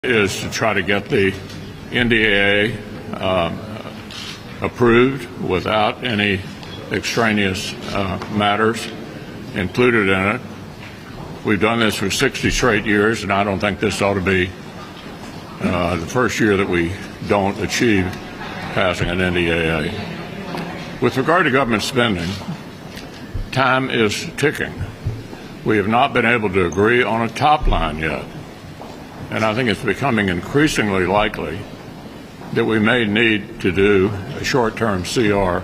is to try to get the NDAA approved without any extraneous matters included in it. We've done this for 60 straight years, and I don't think this ought to be the first year that we don't achieve passing an NDAA. With regard to government spending, time is ticking. We have not been able to agree on a top line yet, and I think it's becoming increasingly likely that we may need to do a short-term CR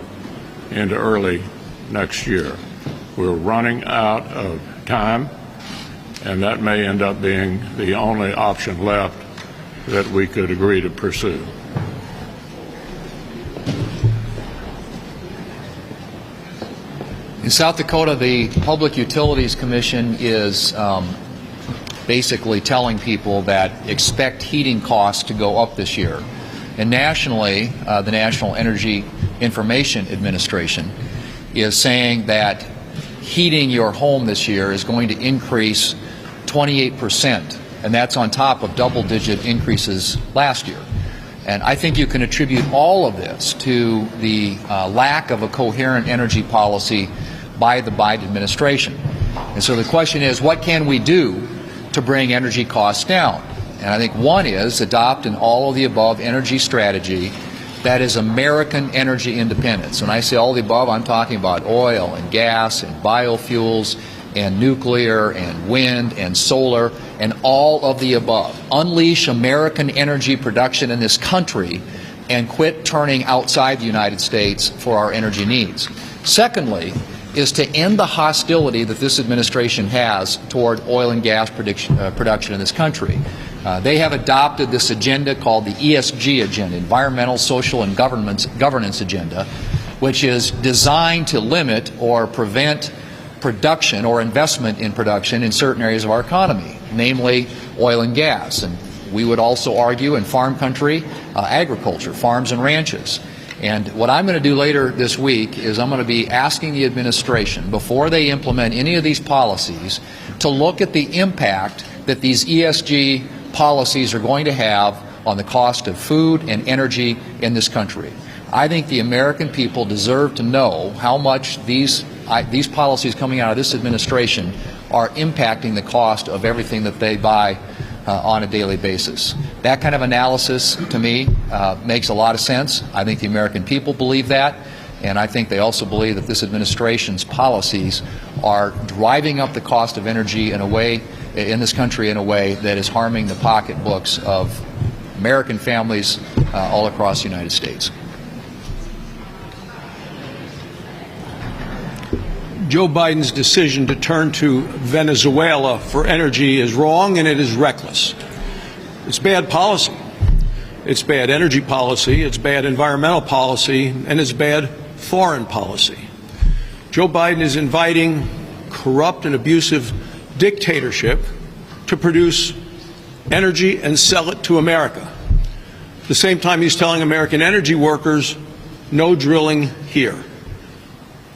into early next year. We're running out of time, and that may end up being the only option left that we could agree to pursue. In South Dakota, the Public Utilities Commission is basically telling people that expect heating costs to go up this year. And nationally, the National Energy Information Administration is saying that heating your home this year is going to increase 28%, and that's on top of double-digit increases last year. And I think you can attribute all of this to the lack of a coherent energy policy by the Biden administration. And so the question is, what can we do to bring energy costs down? And I think one is adopt an all-of-the-above energy strategy that is American energy independence. When I say all of the above, I'm talking about oil and gas and biofuels and nuclear and wind and solar and all of the above. Unleash American energy production in this country and quit turning outside the United States for our energy needs. Secondly, is to end the hostility that this administration has toward oil and gas production in this country. They have adopted this agenda called the ESG agenda, Environmental, Social, and Governance agenda, which is designed to limit or prevent production or investment in production in certain areas of our economy, namely oil and gas. And we would also argue in farm country, agriculture, farms and ranches. And what I'm going to do later this week is I'm going to be asking the administration, before they implement any of these policies, to look at the impact that these ESG policies are going to have on the cost of food and energy in this country. I think the American people deserve to know how much these policies coming out of this administration are impacting the cost of everything that they buy on a daily basis. That kind of analysis, to me, makes a lot of sense. I think the American people believe that, and I think they also believe that this administration's policies are driving up the cost of energy in a way, in this country, in a way that is harming the pocketbooks of American families all across the United States. Joe Biden's decision to turn to Venezuela for energy is wrong, and it is reckless. It's bad policy. It's bad energy policy, it's bad environmental policy, and it's bad foreign policy. Joe Biden is inviting corrupt and abusive dictatorship to produce energy and sell it to America. At the same time, he's telling American energy workers, no drilling here.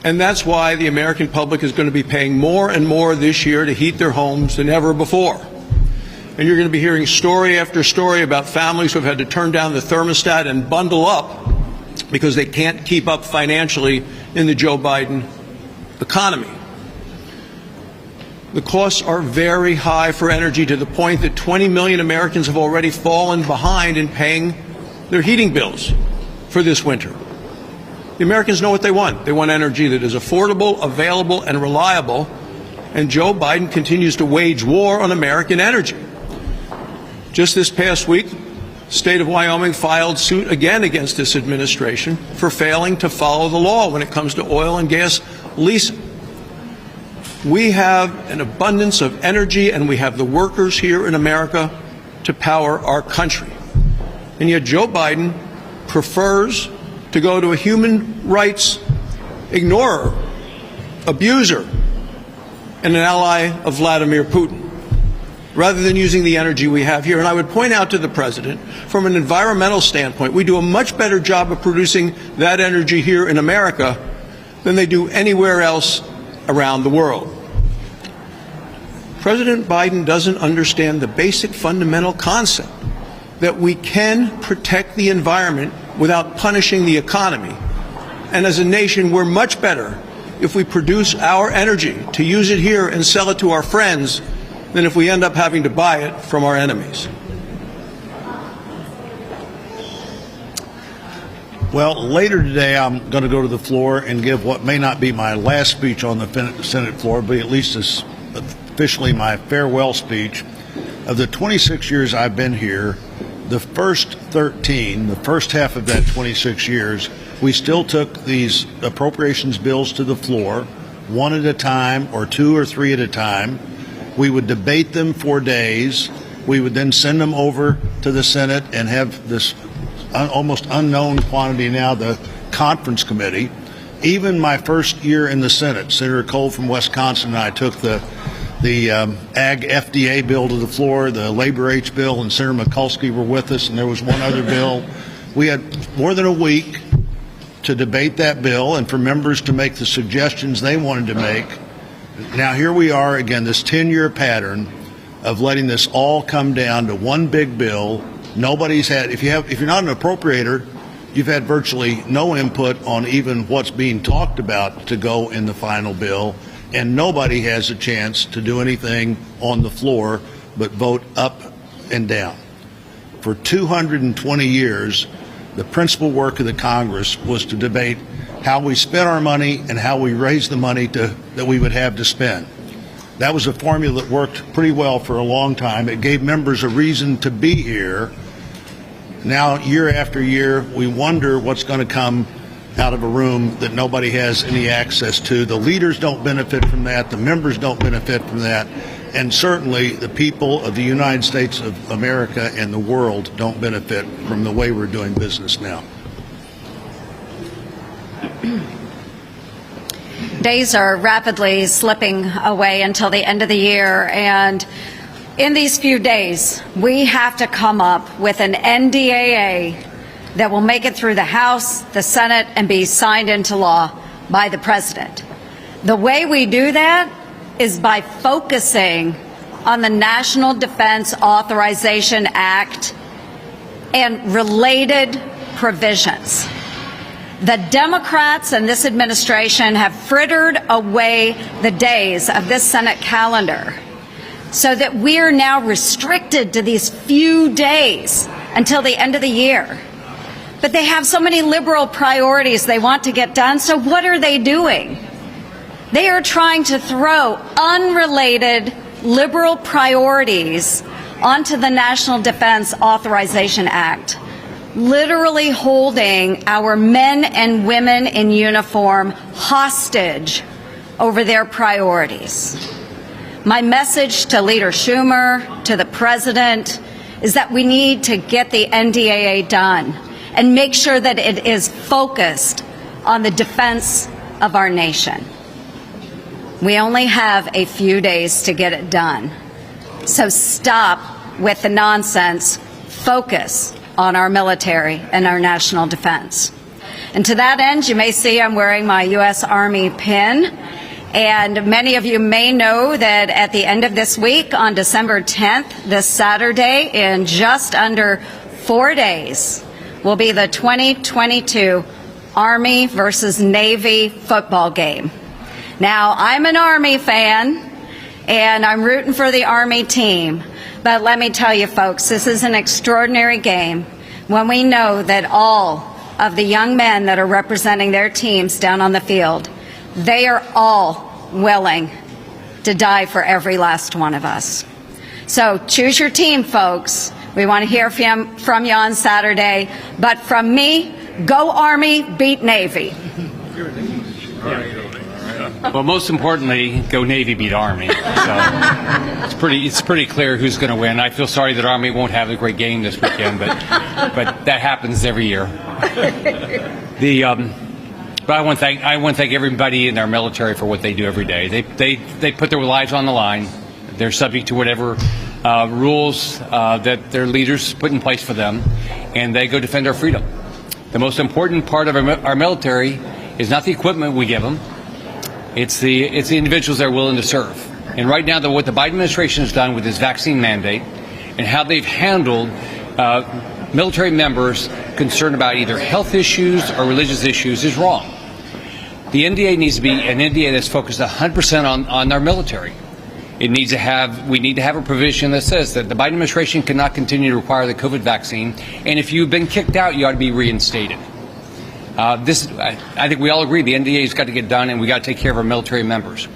And that's why the American public is going to be paying more and more this year to heat their homes than ever before. And you're going to be hearing story after story about families who have had to turn down the thermostat and bundle up because they can't keep up financially in the Joe Biden economy. The costs are very high for energy, to the point that 20 million Americans have already fallen behind in paying their heating bills for this winter. The Americans know what they want. They want energy that is affordable, available, and reliable. And Joe Biden continues to wage war on American energy. Just this past week, the state of Wyoming filed suit again against this administration for failing to follow the law when it comes to oil and gas leasing. We have an abundance of energy, and we have the workers here in America to power our country. And yet Joe Biden prefers to go to a human rights ignorer, abuser, and an ally of Vladimir Putin, rather than using the energy we have here. And I would point out to the President, from an environmental standpoint, we do a much better job of producing that energy here in America than they do anywhere else around the world. President Biden doesn't understand the basic fundamental concept that we can protect the environment without punishing the economy. And as a nation, we're much better if we produce our energy to use it here and sell it to our friends than if we end up having to buy it from our enemies. Well, later today, I'm going to go to the floor and give what may not be my last speech on the Senate floor, but at least is officially my farewell speech. Of the 26 years I've been here, the first 13, the first half of that 26 years, we still took these appropriations bills to the floor, one at a time or two or three at a time. We would debate them for days. We would then send them over to the Senate and have this almost unknown quantity now, the conference committee. Even my first year in the Senate, Senator Cole from Wisconsin and I took the Ag FDA bill to the floor, the Labor H bill, and Senator Mikulski were with us, and there was one other bill. We had more than a week to debate that bill and for members to make the suggestions they wanted to make. Now here we are again, this 10-year pattern of letting this all come down to one big bill. Nobody's had, if you're not an appropriator, you've had virtually no input on even what's being talked about to go in the final bill, and nobody has a chance to do anything on the floor but vote up and down. For 220 years, the principal work of the Congress was to debate how we spent our money and how we raised the money that we would have to spend. That was a formula that worked pretty well for a long time. It gave members a reason to be here. Now, year after year, we wonder what's going to come out of a room that nobody has any access to. The leaders don't benefit from that. The members don't benefit from that. And certainly the people of the United States of America and the world don't benefit from the way we're doing business now. Days are rapidly slipping away until the end of the year, and in these few days, we have to come up with an NDAA that will make it through the House, the Senate, and be signed into law by the President. The way we do that is by focusing on the National Defense Authorization Act and related provisions. The Democrats and this administration have frittered away the days of this Senate calendar so that we are now restricted to these few days until the end of the year. But they have so many liberal priorities they want to get done, so what are they doing? They are trying to throw unrelated liberal priorities onto the National Defense Authorization Act, literally holding our men and women in uniform hostage over their priorities. My message to Leader Schumer, to the President, is that we need to get the NDAA done and make sure that it is focused on the defense of our nation. We only have a few days to get it done. So stop with the nonsense. Focus on our military and our national defense. And to that end, you may see I'm wearing my U.S. Army pin. And many of you may know that at the end of this week, on December 10th, this Saturday, in just under 4 days, will be the 2022 Army versus Navy football game. Now, I'm an Army fan, and I'm rooting for the Army team. But let me tell you, folks, this is an extraordinary game when we know that all of the young men that are representing their teams down on the field, they are all willing to die for every last one of us. So choose your team, folks. We want to hear from you on Saturday. But from me, go Army, beat Navy. Well, most importantly, go Navy, beat Army. So it's pretty clear who's going to win. I feel sorry that Army won't have a great game this weekend, but that happens every year. But I want to thank everybody in our military for what they do every day. They put their lives on the line. They're subject to whatever rules that their leaders put in place for them, and they go defend our freedom. The most important part of our military is not the equipment we give them. It's the individuals that are willing to serve. And right now, what the Biden administration has done with this vaccine mandate and how they've handled military members concerned about either health issues or religious issues is wrong. The NDAA needs to be an NDAA that's focused 100% on our military. We need to have a provision that says that the Biden administration cannot continue to require the COVID vaccine, and if you've been kicked out, you ought to be reinstated. I think we all agree the NDAA has got to get done, and we got to take care of our military members.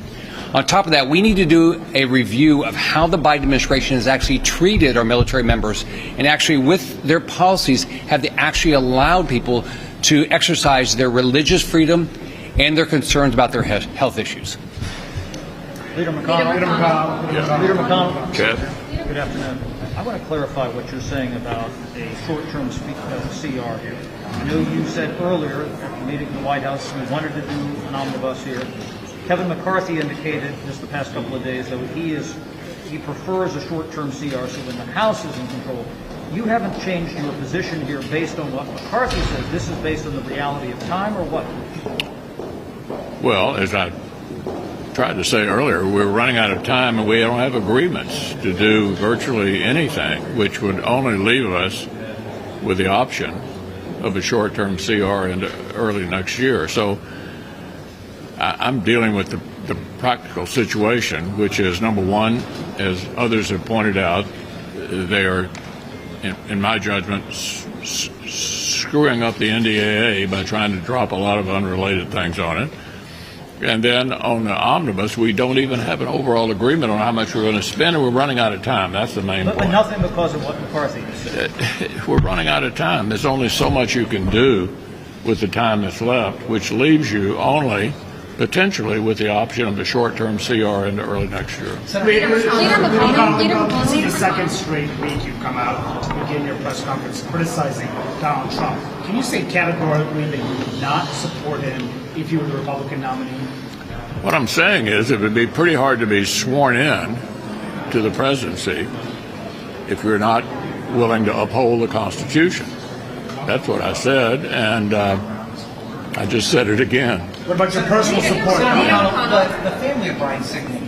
On top of that, we need to do a review of how the Biden administration has actually treated our military members, and actually with their policies have they actually allowed people to exercise their religious freedom and their concerns about their health issues. Leader McConnell. Leader McConnell. Chad? Good afternoon. I want to clarify what you're saying about a short-term CR here. I know you said earlier at the meeting in the White House you wanted to do an omnibus here. Kevin McCarthy indicated just the past couple of days that he prefers a short-term CR so when the House is in control. You haven't changed your position here based on what McCarthy says. This is based on the reality of time or what? Well, as I tried to say earlier, we're running out of time and we don't have agreements to do virtually anything, which would only leave us with the option of a short-term CR into early next year. So I'm dealing with the practical situation, which is, number one, as others have pointed out, they are, in my judgment, screwing up the NDAA by trying to drop a lot of unrelated things on it. And then on the omnibus, we don't even have an overall agreement on how much we're going to spend, and we're running out of time. That's the main point. But nothing because of what McCarthy said. We're running out of time. There's only so much you can do with the time that's left, which leaves you only potentially with the option of a short-term CR into early next year. Leader McConnell, this is the second straight week you've come out to begin your press conference criticizing Donald Trump. Can you say categorically that you would not support him if you were the Republican nominee? What I'm saying is it would be pretty hard to be sworn in to the presidency if you're not willing to uphold the Constitution. That's what I said, and I just said it again. What about your personal support? The family of Brian Signal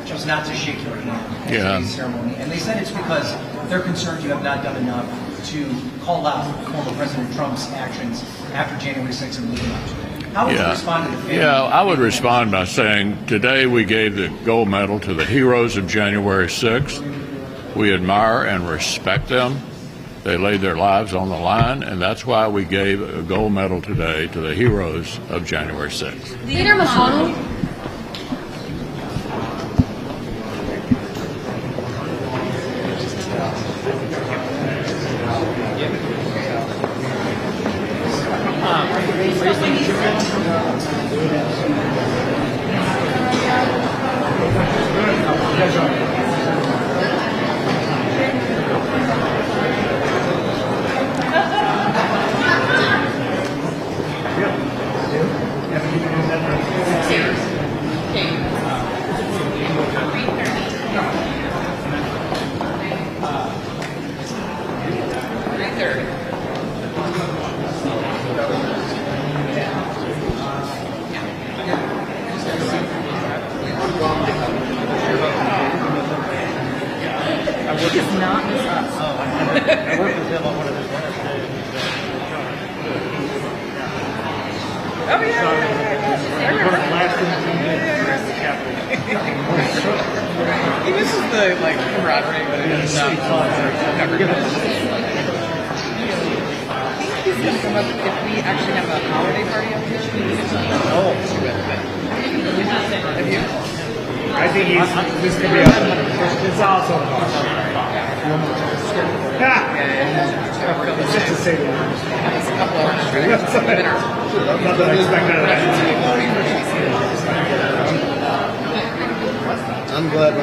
chose not to shake your hand at today's ceremony, and they said it's because they're concerned you have not done enough to call out former President Trump's actions after January 6th and leading up to it. How would you respond to the family? Yeah, I would respond by saying today we gave the gold medal to the heroes of January 6th. We admire and respect them. They laid their lives on the line, and that's why we gave a gold medal today to the heroes of January 6th. Leader McConnell. I think this could be it's also it's just to say the words. Not that I expect out of that. I'm glad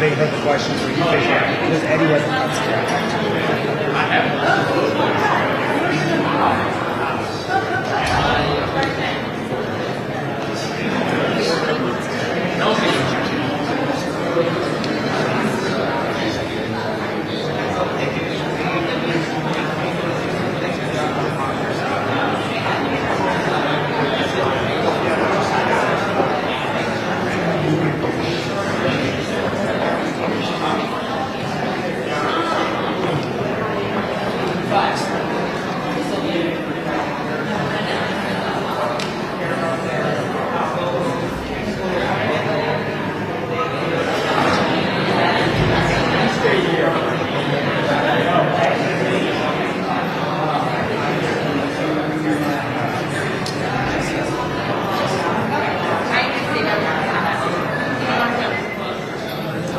they heard the question, so you figured because Eddie wasn't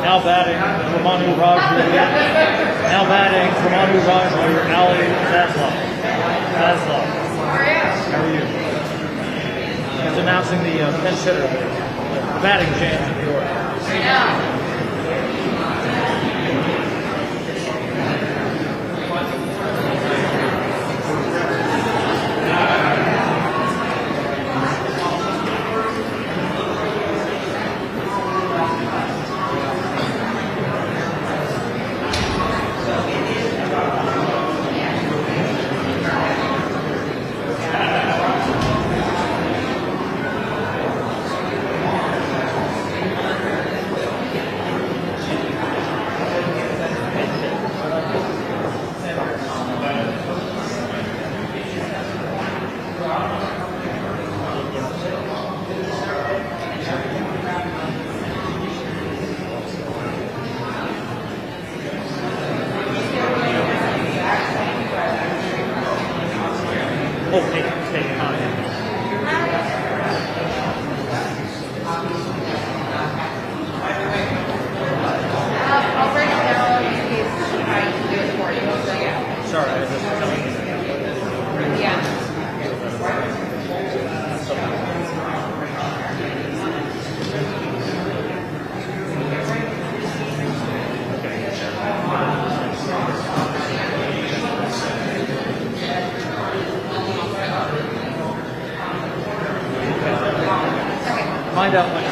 Now batting, Ramanu Raju. Now batting, Ramanu Raju, Ali Zaslav. How are you? He's announcing the pinch hitter, the batting change in the order. Find out what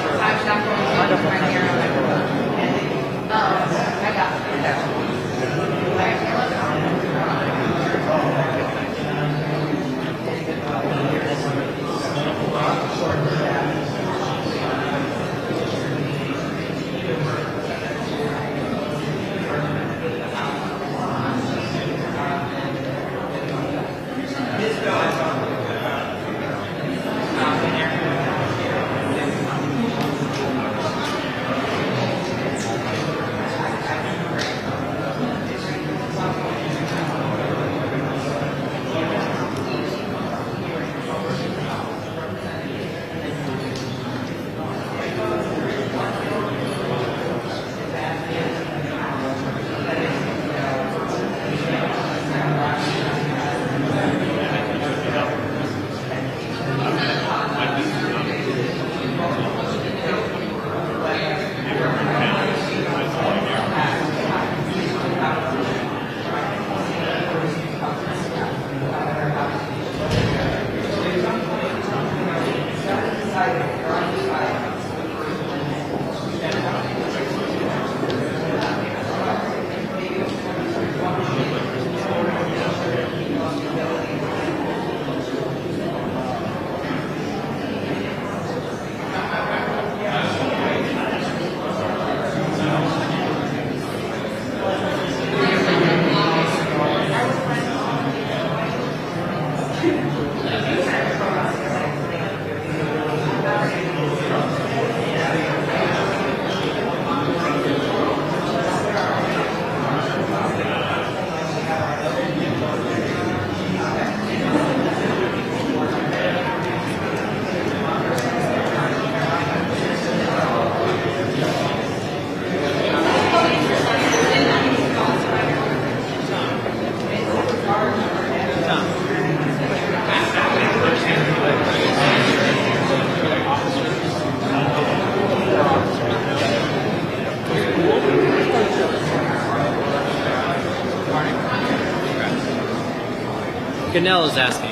Ganell is asking.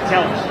Tell us.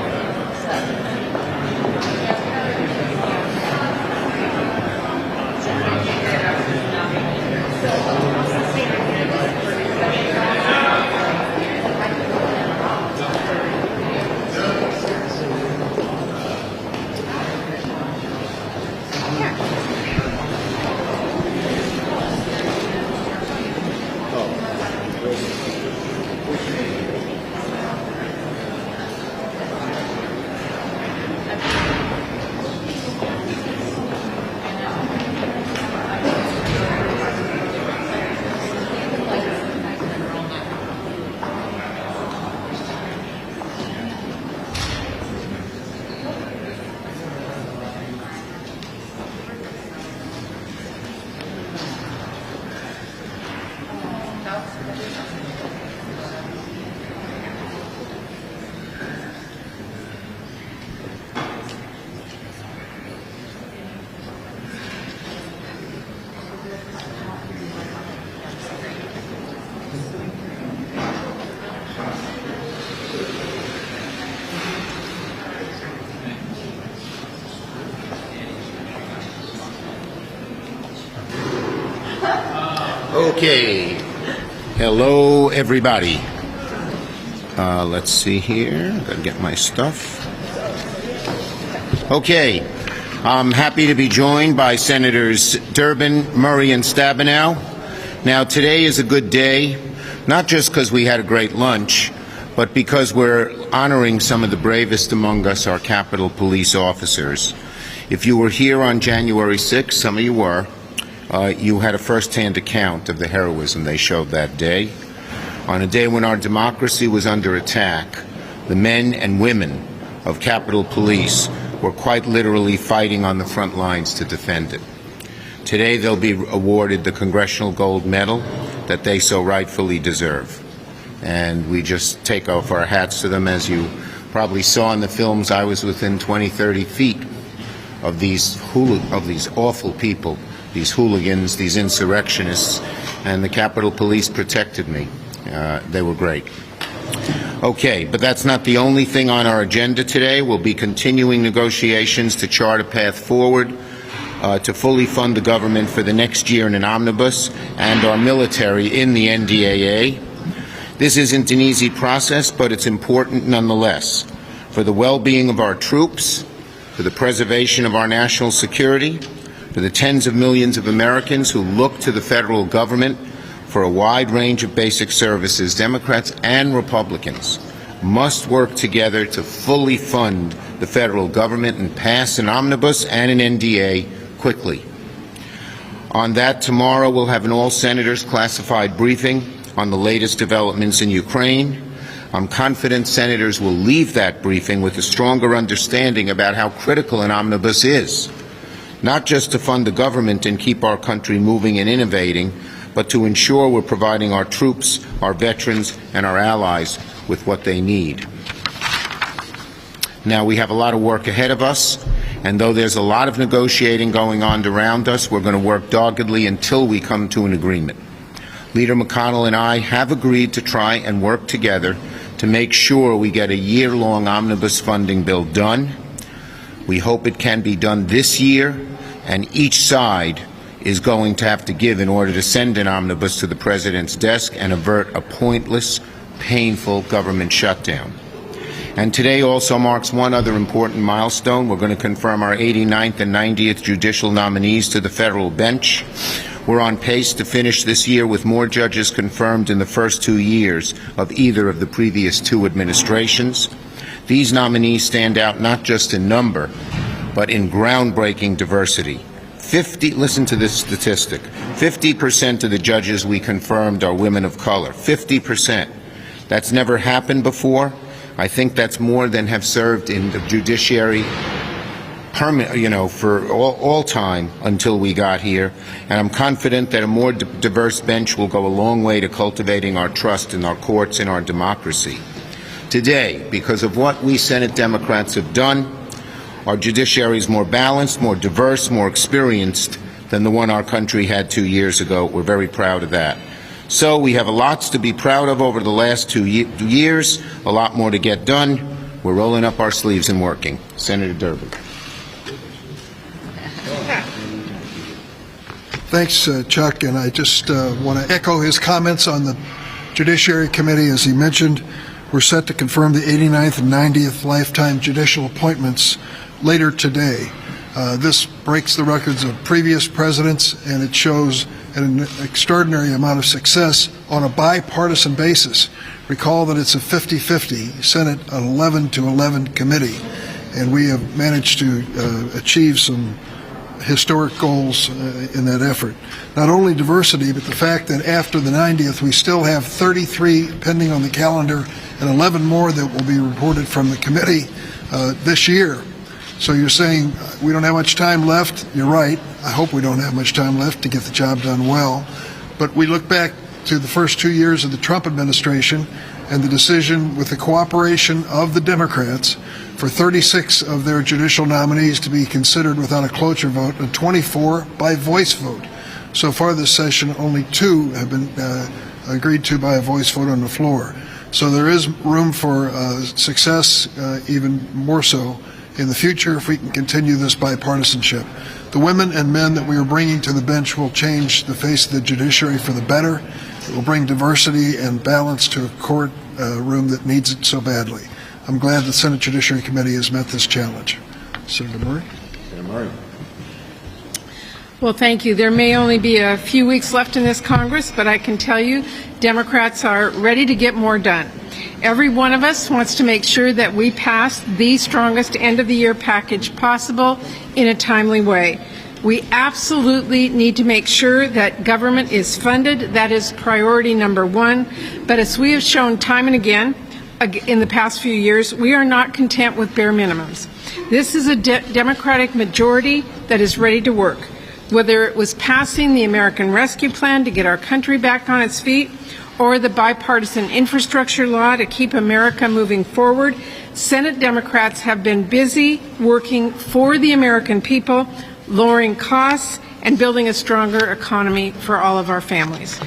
Okay. Hello, everybody. Let's see here. Gotta get my stuff. Okay. I'm happy to be joined by Senators Durbin, Murray, and Stabenow. Now, today is a good day, not just because we had a great lunch, but because we're honoring some of the bravest among us, our Capitol Police officers. If you were here on January 6th, some of you were, you had a first-hand account of the heroism they showed that day. On a day when our democracy was under attack, the men and women of Capitol Police were quite literally fighting on the front lines to defend it. Today they'll be awarded the Congressional Gold Medal that they so rightfully deserve. And we just take off our hats to them. As you probably saw in the films, I was within 20, 30 feet of these awful people, these hooligans, these insurrectionists, and the Capitol Police protected me. They were great. Okay, but that's not the only thing on our agenda today. We'll be continuing negotiations to chart a path forward to fully fund the government for the next year in an omnibus and our military in the NDAA. This isn't an easy process, but it's important nonetheless for the well-being of our troops, for the preservation of our national security, for the tens of millions of Americans who look to the federal government for a wide range of basic services. Democrats and Republicans must work together to fully fund the federal government and pass an omnibus and an NDA quickly. On that, tomorrow we'll have an all-senators classified briefing on the latest developments in Ukraine. I'm confident senators will leave that briefing with a stronger understanding about how critical an omnibus is, not just to fund the government and keep our country moving and innovating, but to ensure we're providing our troops, our veterans, and our allies with what they need. Now, we have a lot of work ahead of us, and though there's a lot of negotiating going on around us, we're going to work doggedly until we come to an agreement. Leader McConnell and I have agreed to try and work together to make sure we get a year-long omnibus funding bill done. We hope it can be done this year, and each side is going to have to give in order to send an omnibus to the President's desk and avert a pointless, painful government shutdown. And today also marks one other important milestone. We're going to confirm our 89th and 90th judicial nominees to the federal bench. We're on pace to finish this year with more judges confirmed in the first 2 years of either of the previous 2 administrations. These nominees stand out not just in number, but in groundbreaking diversity. Listen to this statistic. 50% of the judges we confirmed are women of color. 50%. That's never happened before. I think that's more than have served in the judiciary for all time until we got here. And I'm confident that a more diverse bench will go a long way to cultivating our trust in our courts and our democracy. Today, because of what we Senate Democrats have done, our judiciary is more balanced, more diverse, more experienced than the one our country had 2 years ago. We're very proud of that. So we have a lot to be proud of over the last 2 years, a lot more to get done. We're rolling up our sleeves and working. Senator Durbin. Thanks, Chuck, and I just want to echo his comments on the Judiciary Committee. As he mentioned, we're set to confirm the 89th and 90th lifetime judicial appointments later today. This breaks the records of previous presidents, and it shows an extraordinary amount of success on a bipartisan basis. Recall that it's a 50-50 Senate 11-11 committee, and we have managed to achieve some historic goals in that effort. Not only diversity, but the fact that after the 90th we still have 33 pending on the calendar and 11 more that will be reported from the committee this year. So you're saying we don't have much time left. You're right. I hope we don't have much time left to get the job done well. But we look back to the first 2 years of the Trump administration and the decision with the cooperation of the Democrats for 36 of their judicial nominees to be considered without a cloture vote and 24 by voice vote. So far this session, only 2 have been agreed to by a voice vote on the floor. So there is room for success, even more so in the future if we can continue this bipartisanship. The women and men that we are bringing to the bench will change the face of the judiciary for the better. It will bring diversity and balance to a court room that needs it so badly. I'm glad the Senate Judiciary Committee has met this challenge. Senator Murray. Senator Murray. Well, thank you. There may only be a few weeks left in this Congress, but I can tell you Democrats are ready to get more done. Every one of us wants to make sure that we pass the strongest end-of-the-year package possible in a timely way. We absolutely need to make sure that government is funded. That is priority number 1. But as we have shown time and again in the past few years, we are not content with bare minimums. This is a Democratic majority that is ready to work. Whether it was passing the American Rescue Plan to get our country back on its feet, or the bipartisan infrastructure law to keep America moving forward, Senate Democrats have been busy working for the American people, lowering costs, and building a stronger economy for all of our families.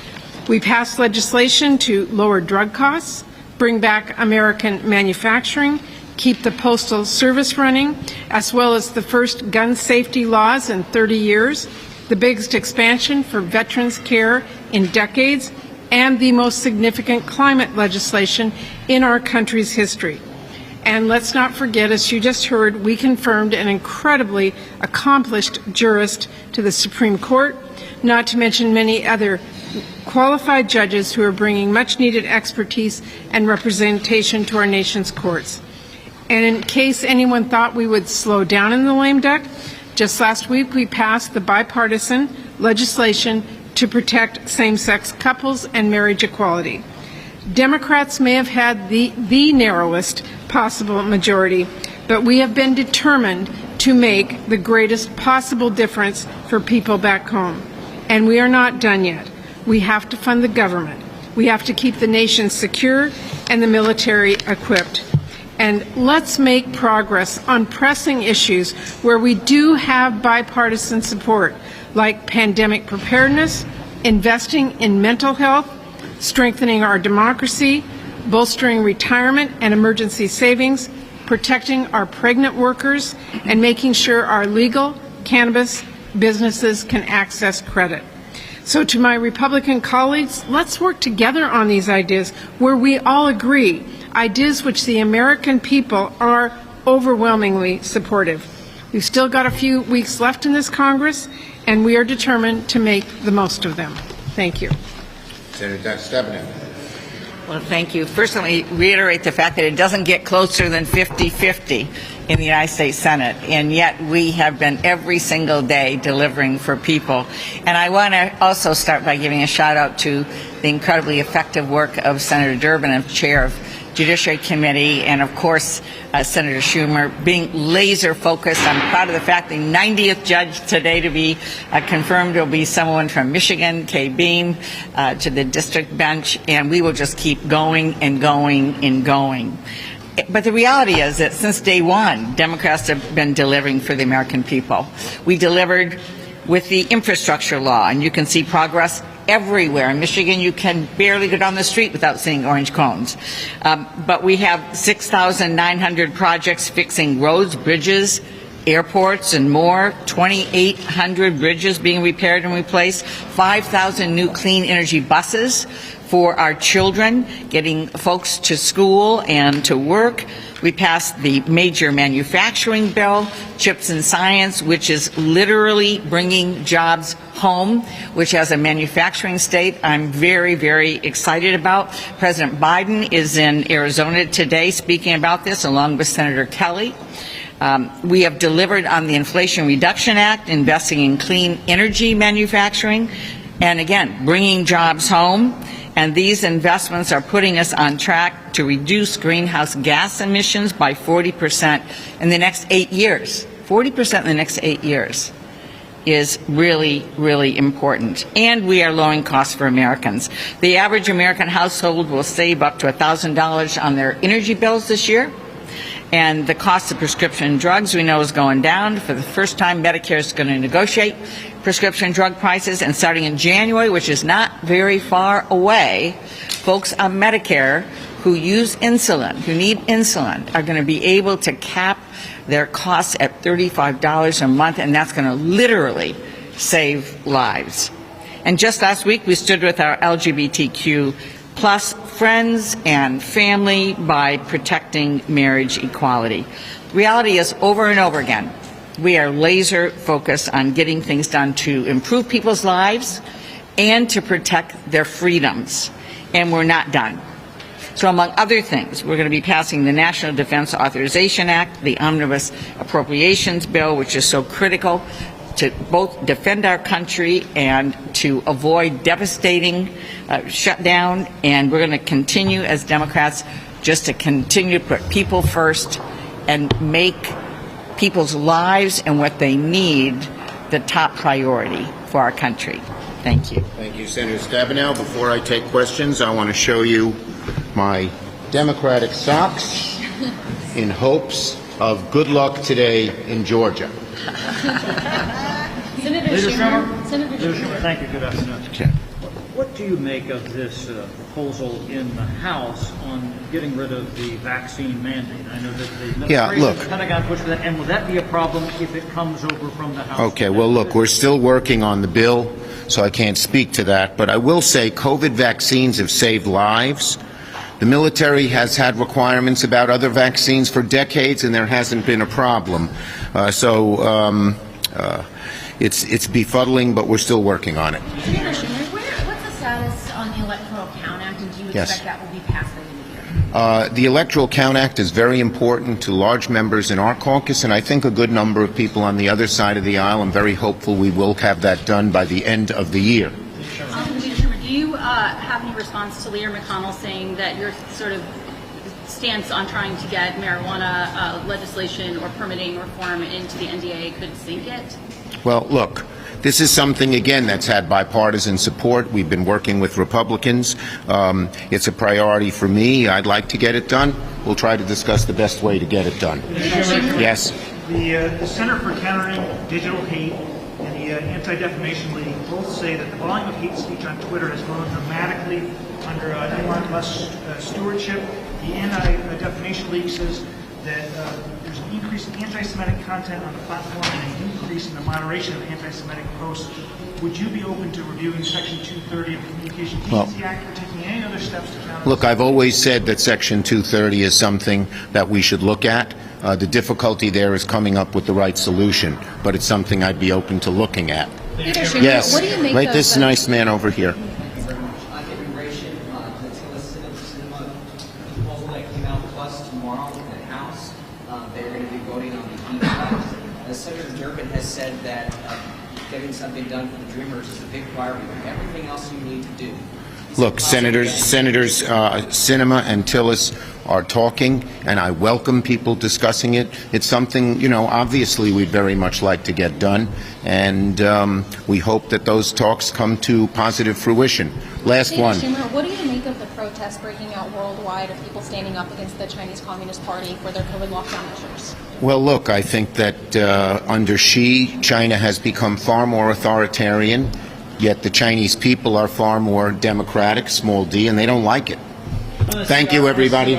We passed legislation to lower drug costs, bring back American manufacturing, keep the Postal Service running, as well as the first gun safety laws in 30 years, the biggest expansion for veterans care in decades, and the most significant climate legislation in our country's history. And let's not forget, as you just heard, we confirmed an incredibly accomplished jurist to the Supreme Court, not to mention many other qualified judges who are bringing much-needed expertise and representation to our nation's courts. And in case anyone thought we would slow down in the lame duck, just last week we passed the bipartisan legislation to protect same-sex couples and marriage equality. Democrats may have had the narrowest possible majority, but we have been determined to make the greatest possible difference for people back home. And we are not done yet. We have to fund the government. We have to keep the nation secure and the military equipped. And let's make progress on pressing issues where we do have bipartisan support, like pandemic preparedness, investing in mental health, strengthening our democracy, bolstering retirement and emergency savings, protecting our pregnant workers, and making sure our legal cannabis businesses can access credit. So to my Republican colleagues, let's work together on these ideas where we all agree, ideas which the American people are overwhelmingly supportive. We've still got a few weeks left in this Congress, and we are determined to make the most of them. Thank you. Senator Stabenow. Well, thank you. First, let me reiterate the fact that it doesn't get closer than 50-50 in the United States Senate, and yet we have been every single day delivering for people. And I want to also start by giving a shout out to the incredibly effective work of Senator Durbin, as chair of Judiciary Committee, and of course Senator Schumer, being laser focused. I'm proud of the fact the 90th judge today to be confirmed will be someone from Michigan, Kay Beam, to the district bench, and we will just keep going and going and going. But the reality is that since day one, Democrats have been delivering for the American people. We delivered with the infrastructure law, and you can see progress everywhere. In Michigan, you can barely go down the street without seeing orange cones. But we have 6,900 projects fixing roads, bridges, airports, and more, 2,800 bridges being repaired and replaced, 5,000 new clean energy buses for our children, getting folks to school and to work. We passed the major manufacturing bill, Chips and Science, which is literally bringing jobs home, which as a manufacturing state I'm very, very excited about. President Biden is in Arizona today speaking about this along with Senator Kelly. We have delivered on the Inflation Reduction Act, investing in clean energy manufacturing, and again, bringing jobs home. And these investments are putting us on track to reduce greenhouse gas emissions by 40% in the next 8 years. 40% in the next 8 years is really, really important. And we are lowering costs for Americans. The average American household will save up to $1,000 on their energy bills this year. And the cost of prescription drugs we know is going down. For the first time, Medicare is going to negotiate prescription drug prices, and starting in January, which is not very far away, folks on Medicare who use insulin, who need insulin, are going to be able to cap their costs at $35 a month, and that's going to literally save lives. And just last week, we stood with our LGBTQ plus friends and family by protecting marriage equality. The reality is, over and over again, we are laser focused on getting things done to improve people's lives and to protect their freedoms. And we're not done. So among other things, we're going to be passing the National Defense Authorization Act, the Omnibus Appropriations Bill, which is so critical to both defend our country and to avoid devastating shutdown. And we're going to continue as Democrats just to continue to put people first and make people's lives and what they need the top priority for our country. Thank you. Thank you, Senator Stabenow. Before I take questions, I want to show you my Democratic socks in hopes of good luck today in Georgia. Senator Schumer. Senator Schumer, thank you. Good afternoon. Okay. What do you make of this proposal in the House on getting rid of the vaccine mandate? I know that the administration, the Pentagon pushed for that, and will that be a problem if it comes over from the House? Okay, well, look, we're still working on the bill, so I can't speak to that. But I will say COVID vaccines have saved lives. The military has had requirements about other vaccines for decades, and there hasn't been a problem. It's befuddling, but we're still working on it. Senator Schumer, what's the status on the Electoral Count Act, and do you expect that will be passed later in the year? The Electoral Count Act is very important to large members in our caucus, and I think a good number of people on the other side of the aisle. I'm very hopeful we will have that done by the end of the year. Leader Schumer, do you have any response to Leader McConnell saying that your sort of stance on trying to get marijuana legislation or permitting reform into the NDAA could sink it? Well, look, this is something, again, that's had bipartisan support. We've been working with Republicans. It's a priority for me. I'd like to get it done. We'll try to discuss the best way to get it done. Yes? The Center for Countering Digital Hate and the Anti-Defamation League both say that the volume of hate speech on Twitter has grown dramatically under Elon Musk's stewardship. The Anti-Defamation League says that there's an increase in anti-Semitic content on the platform and an increase in the moderation of anti-Semitic posts. Would you be open to reviewing Section 230 of the Communication Well, Decency Act or taking any other steps to counter? Look, I've always said that Section 230 is something that we should look at. The difficulty there is coming up with the right solution, but it's something I'd be open to looking at. Leadership, Yes, what do you make right, of this the- nice man over here. On immigration, the cinema proposal that came out plus tomorrow in the House, they're going to be voting on the e-files. Senator Durbin has said that getting something done for the Dreamers is a big priority. Everything else you need to do. Look, Senators Sinema and Tillis are talking, and I welcome people discussing it. It's something, obviously we'd very much like to get done, and we hope that those talks come to positive fruition. Last one. Schumer, what do you make of the protests breaking out worldwide of people standing up against the Chinese Communist Party for their COVID lockdown measures? Well, look, I think that under Xi, China has become far more authoritarian, yet the Chinese people are far more democratic, small d, and they don't like it. Thank you, everybody.